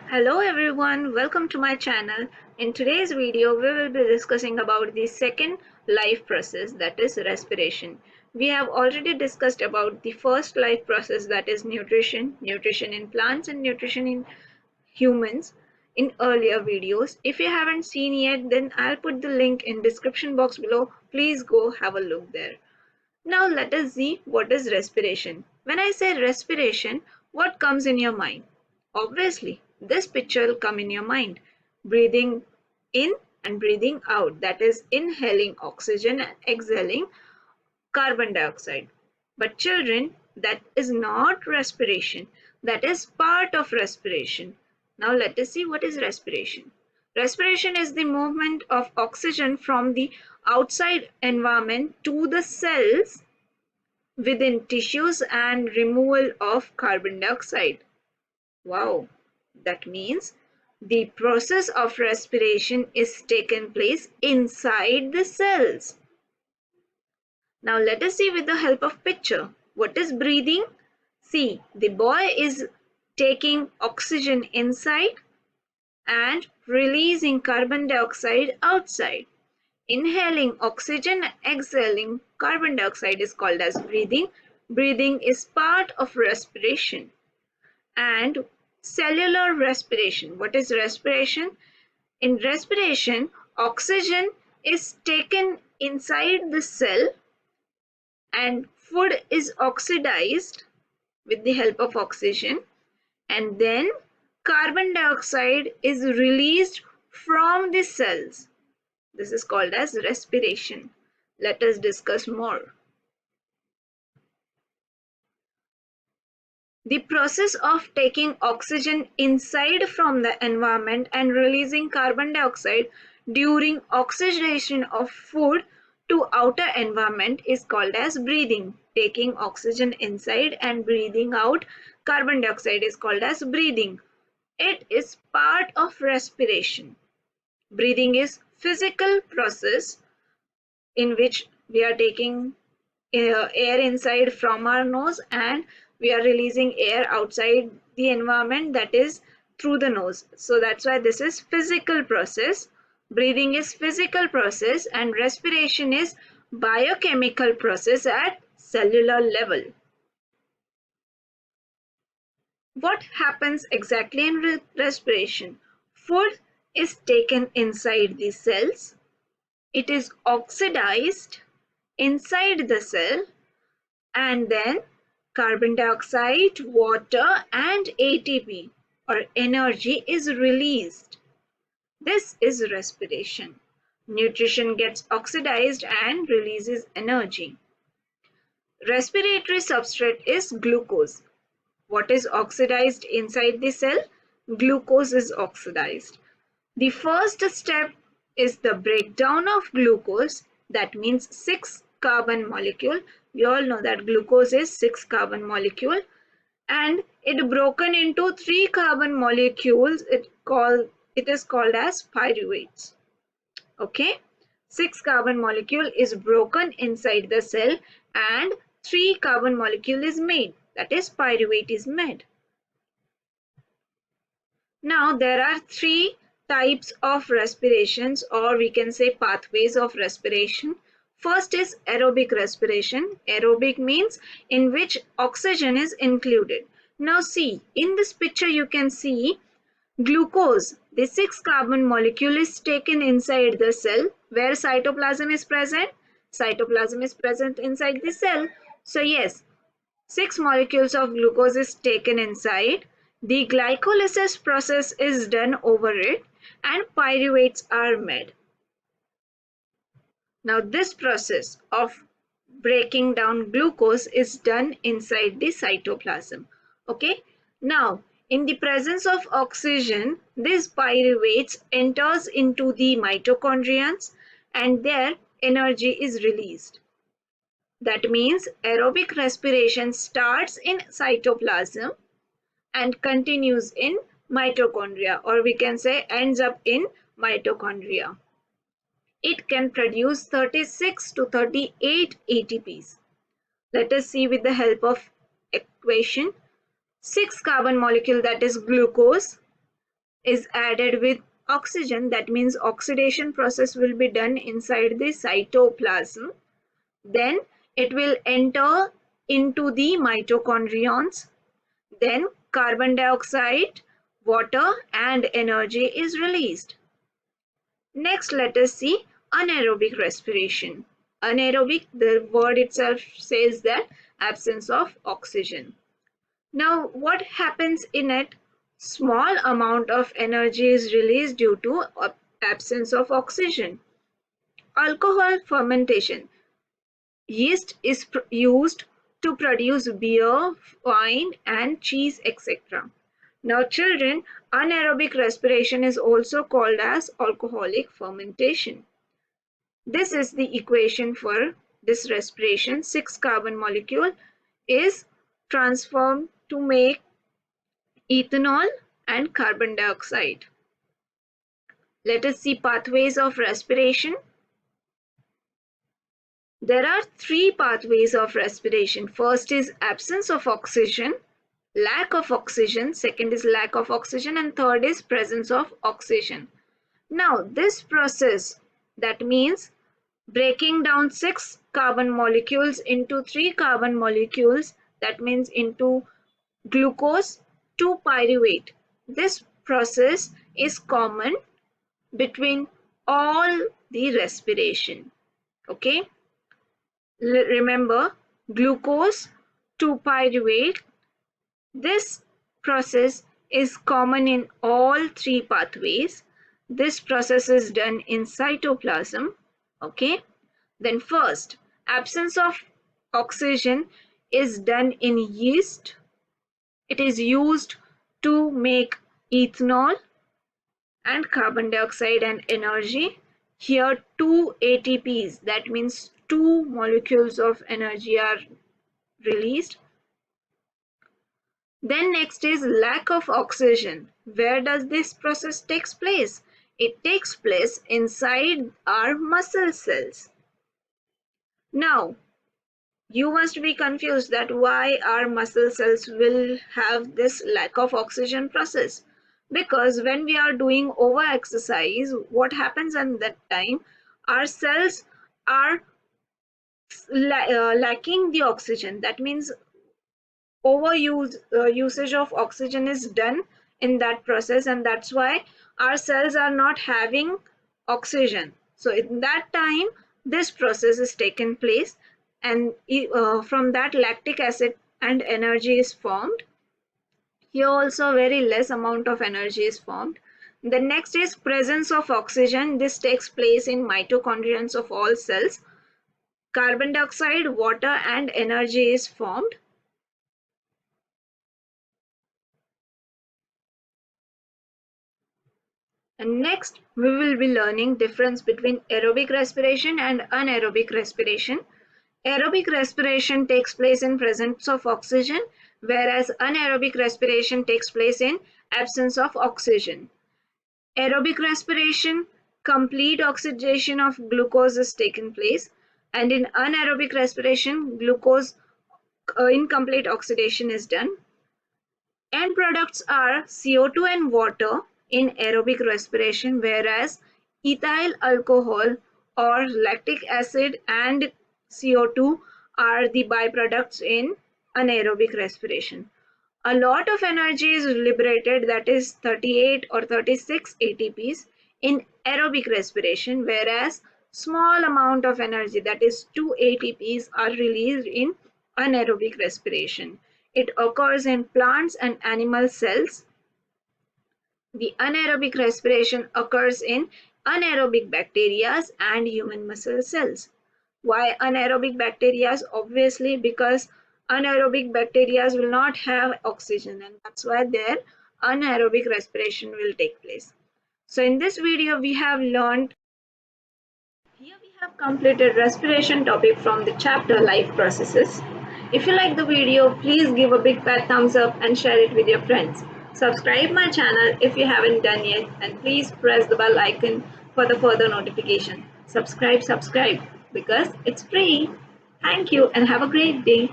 Hello everyone, welcome to my channel. In today's video, we will be discussing about the second life process, that is respiration. We have already discussed about the first life process, that is nutrition in plants and nutrition in humans in earlier videos. If you haven't seen yet, then I'll put the link in description box below. Please go have a look there. Now let us see what is respiration. When I say respiration, what comes in your mind? Obviously, this picture will come in your mind. Breathing in and breathing out, that is inhaling oxygen and exhaling carbon dioxide. But children, that is not respiration. That is part of respiration. Now let us see what is respiration. Respiration is the movement of oxygen from the outside environment to the cells within tissues and removal of carbon dioxide. Wow, that means the process of respiration is taken place inside the cells. Now let us see with the help of picture. What is breathing? See, the boy is taking oxygen inside and releasing carbon dioxide outside. Inhaling oxygen, exhaling carbon dioxide is called as breathing. Breathing is part of respiration. And cellular respiration. What is respiration? In respiration, oxygen is taken inside the cell and food is oxidized with the help of oxygen, and then carbon dioxide is released from the cells. This is called as respiration. Let us discuss more. The process of taking oxygen inside from the environment and releasing carbon dioxide during oxidation of food to outer environment is called as breathing. Taking oxygen inside and breathing out carbon dioxide is called as breathing. It is part of respiration. Breathing is physical process in which we are taking air inside from our nose and we are releasing air outside the environment, that is through the nose. So that's why this is physical process. Breathing is physical process and respiration is biochemical process at cellular level. What happens exactly in respiration? Food is taken inside the cells. It is oxidized inside the cell, and then carbon dioxide, water and ATP or energy is released. This is respiration. Nutrition gets oxidized and releases energy. Respiratory substrate is glucose. What is oxidized inside the cell? Glucose is oxidized. The first step is the breakdown of glucose. That means 6 carbon molecule. We all know that glucose is 6 carbon molecule and it broken into 3 carbon molecules. It is called as pyruvates. Okay, 6 carbon molecule is broken inside the cell and 3 carbon molecule is made. That is pyruvate is made. Now there are 3 types of respirations, or we can say pathways of respiration. First is aerobic respiration. Aerobic means in which oxygen is included. Now see, in this picture you can see glucose, the 6 carbon molecule is taken inside the cell where cytoplasm is present. Cytoplasm is present inside the cell. So yes, 6 molecules of glucose is taken inside. The glycolysis process is done over it and pyruvates are made. Now this process of breaking down glucose is done inside the cytoplasm. Okay. Now in the presence of oxygen, this pyruvates enters into the mitochondria and their energy is released. That means aerobic respiration starts in cytoplasm and continues in mitochondria, or we can say ends up in mitochondria. It can produce 36 to 38 ATPs. Let us see with the help of equation. 6 carbon molecule, that is glucose, is added with oxygen, that means oxidation process will be done inside the cytoplasm. Then it will enter into the mitochondrions. Then carbon dioxide, water and energy is released. Next, let us see anaerobic respiration. Anaerobic, the word itself says that absence of oxygen. Now, what happens in it? Small amount of energy is released due to absence of oxygen. Alcohol fermentation. Yeast is used to produce beer, wine, and cheese, etc. Now, children, anaerobic respiration is also called as alcoholic fermentation. This is the equation for this respiration. 6 carbon molecule is transformed to make ethanol and carbon dioxide. Let us see pathways of respiration. There are 3 pathways of respiration. First is absence of oxygen, lack of oxygen, second is lack of oxygen, and third is presence of oxygen. Now, this process, that means breaking down 6 carbon molecules into 3 carbon molecules, that means into glucose 2-pyruvate. This process is common between all the respiration. Okay, remember glucose 2-pyruvate. This process is common in all 3 pathways. This process is done in cytoplasm. Okay, then first, absence of oxygen is done in yeast. It is used to make ethanol and carbon dioxide and energy. Here 2 ATPs, that means 2 molecules of energy are released. Then next is lack of oxygen. Where does this process takes place? It takes place inside our muscle cells. Now, you must be confused that why our muscle cells will have this lack of oxygen process. Because when we are doing over exercise, what happens at that time? Our cells are lacking the oxygen. That means usage of oxygen is done in that process, and that's why our cells are not having oxygen. So in that time, this process is taken place, and from that lactic acid and energy is formed. Here also very less amount of energy is formed. The next is presence of oxygen. This takes place in mitochondria of all cells. Carbon dioxide, water and energy is formed. And next, we will be learning difference between aerobic respiration and anaerobic respiration. Aerobic respiration takes place in presence of oxygen, whereas anaerobic respiration takes place in absence of oxygen. Aerobic respiration, complete oxidation of glucose is taken place, and in anaerobic respiration, glucose incomplete oxidation is done. End products are CO2 and water in aerobic respiration, whereas ethyl alcohol or lactic acid and CO2 are the byproducts in anaerobic respiration. A lot of energy is liberated, that is 38 or 36 ATPs in aerobic respiration, whereas small amount of energy, that is 2 ATPs, are released in anaerobic respiration. It occurs in plants and animal cells. The anaerobic respiration occurs in anaerobic bacteria and human muscle cells. Why anaerobic bacteria? Obviously because anaerobic bacteria will not have oxygen, and that's why their anaerobic respiration will take place. So in this video we have learned, here we have completed respiration topic from the chapter life processes. If you like the video, please give a big fat thumbs up and share it with your friends. Subscribe my channel if you haven't done yet, and please press the bell icon for the further notification. Subscribe because it's free. Thank you and have a great day.